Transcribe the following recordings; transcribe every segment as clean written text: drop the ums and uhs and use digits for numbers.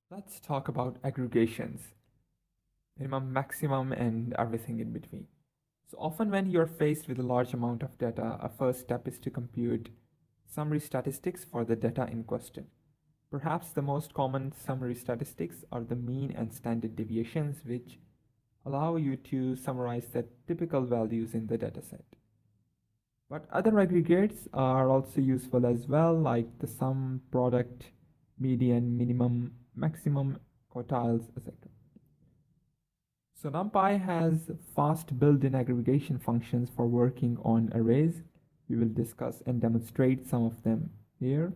Let's talk about aggregations, minimum, maximum, and everything in between. So often when you're faced with a large amount of data, a first step is to compute summary statistics for the data in question. Perhaps the most common summary statistics are the mean and standard deviations, which allow you to summarize the typical values in the dataset. But other aggregates are also useful as well, like the sum, product, median, minimum, maximum, quartiles, etc. So NumPy has fast built-in aggregation functions for working on arrays. We will discuss and demonstrate some of them here,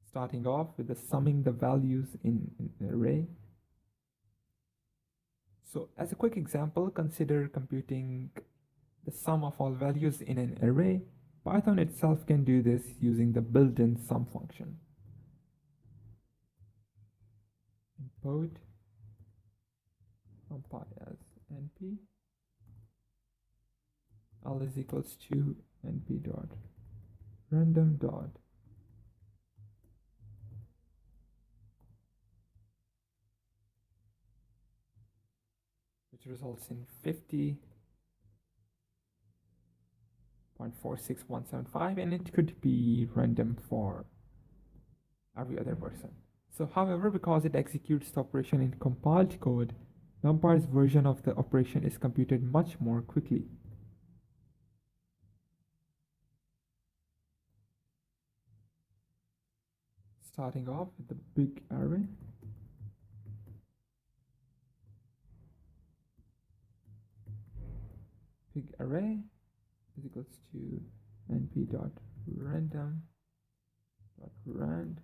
starting off with the summing the values in an array. So as a quick example, consider computing the sum of all values in an array. Python itself can do this using the built-in sum function. Import NumPy as np, l is equals to np dot random dot which results in 50.46175, and it could be random for every other person. So however, because it executes the operation in compiled code, NumPy's version of the operation is computed much more quickly. Starting off with the big array. Big array is equals to np dot random dot rand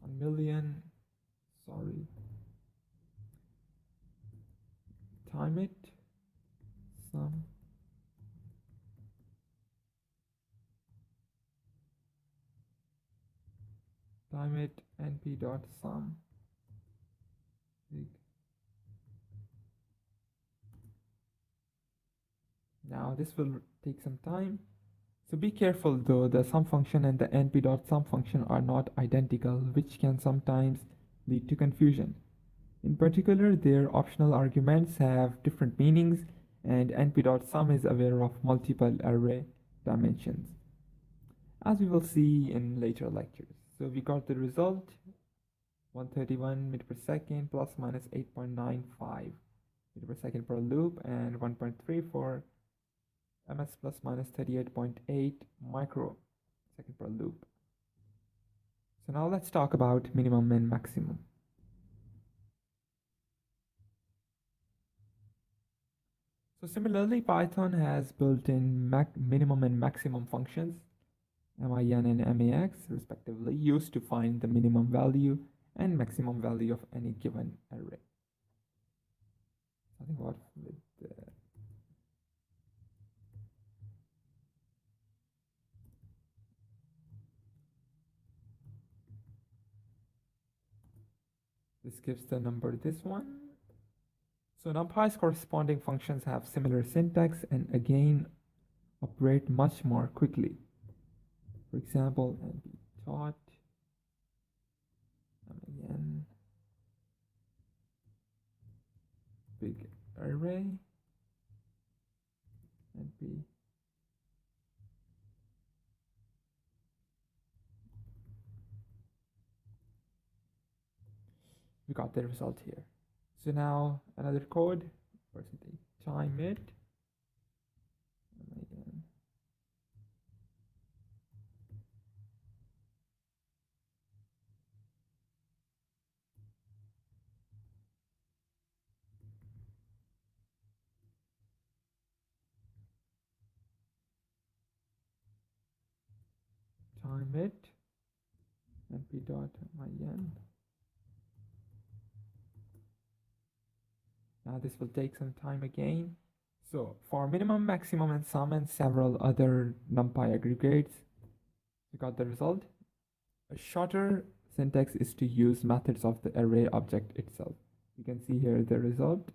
1,000,000, sorry, time it, sum, time it, np dot sum, big. Now this will take some time. So be careful though, the sum function and the np.sum function are not identical, which can sometimes lead to confusion. In particular, their optional arguments have different meanings, and np.sum is aware of multiple array dimensions, as we will see in later lectures. So we got the result 131 meter per second plus minus 8.95 meter per second per loop, and 1.3 for ms plus minus 38.8 microsecond per loop. So now let's talk about minimum and maximum. So similarly, Python has built-in minimum and maximum functions, min and max respectively, used to find the minimum value and maximum value of any given array. Something about with this gives the number this one. So NumPy's corresponding functions have similar syntax and again operate much more quickly. For example, np dot min big array np we got the result here. So now another code, percentage time it, np dot min. Now this will take some time again. So for minimum, maximum, and sum, and several other NumPy aggregates, we got the result. A shorter syntax is to use methods of the array object itself. You can see here the result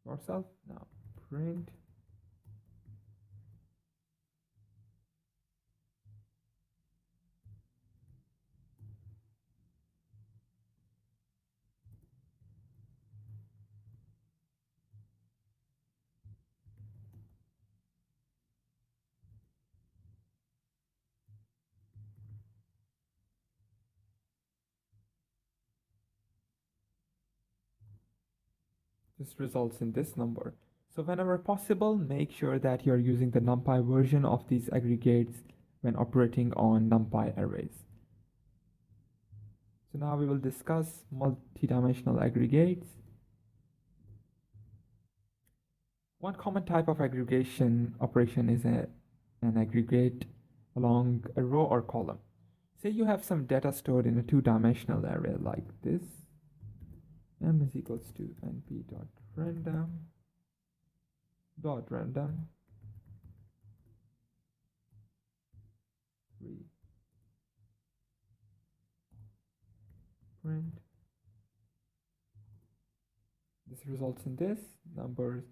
yourself. Now print This results in this number. So whenever possible, make sure that you're using the NumPy version of these aggregates when operating on NumPy arrays. So now we will discuss multidimensional aggregates. One common type of aggregation operation is an aggregate along a row or column. Say you have some data stored in a two-dimensional array like this. M is equals to np.random 3 print. This results in this numbers.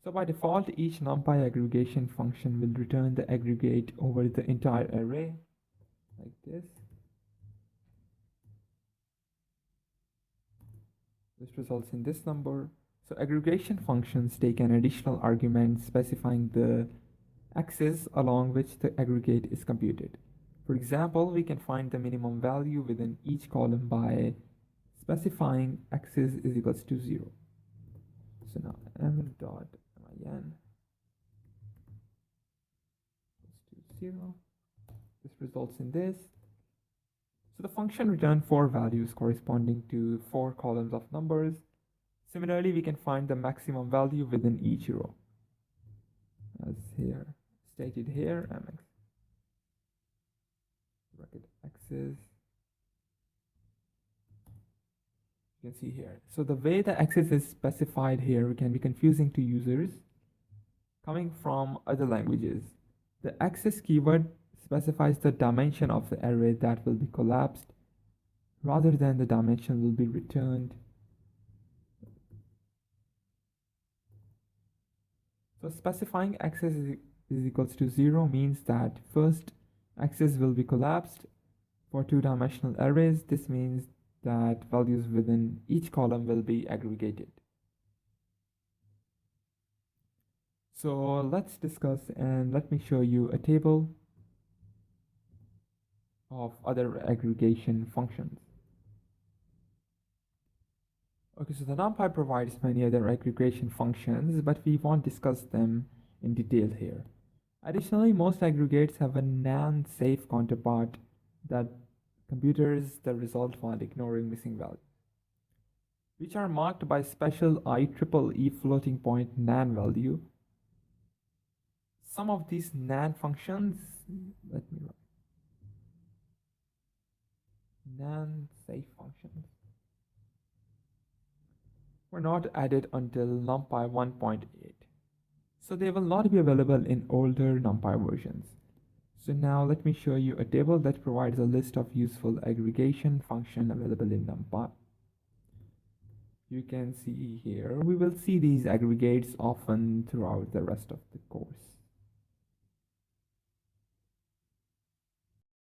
So by default, each NumPy aggregation function will return the aggregate over the entire array like this. This results in this number. So aggregation functions take an additional argument specifying the axis along which the aggregate is computed. For example, we can find the minimum value within each column by specifying axis is equals to 0. So now m dot min equals to 0. This results in this. So the function returned 4 values corresponding to 4 columns of numbers. Similarly, we can find the maximum value within each row, as here stated here, mx bracket axis. You can see here. So the way the axis is specified here can be confusing to users coming from other languages. The axis keyword specifies the dimension of the array that will be collapsed rather than the dimension will be returned. So specifying axis is equals to 0 means that first axis will be collapsed. For two-dimensional arrays, this means that values within each column will be aggregated. So let's discuss and let me show you a table of other aggregation functions. Okay, so the NumPy provides many other aggregation functions, but we won't discuss them in detail here. Additionally, most aggregates have a NaN-safe counterpart that computes the result while ignoring missing values, which are marked by special IEEE floating point NaN value. Some of these NaN functions, let me write, NaN-safe functions, were not added until NumPy 1.8. So they will not be available in older NumPy versions. So now let me show you a table that provides a list of useful aggregation functions available in NumPy. You can see here, we will see these aggregates often throughout the rest of the course.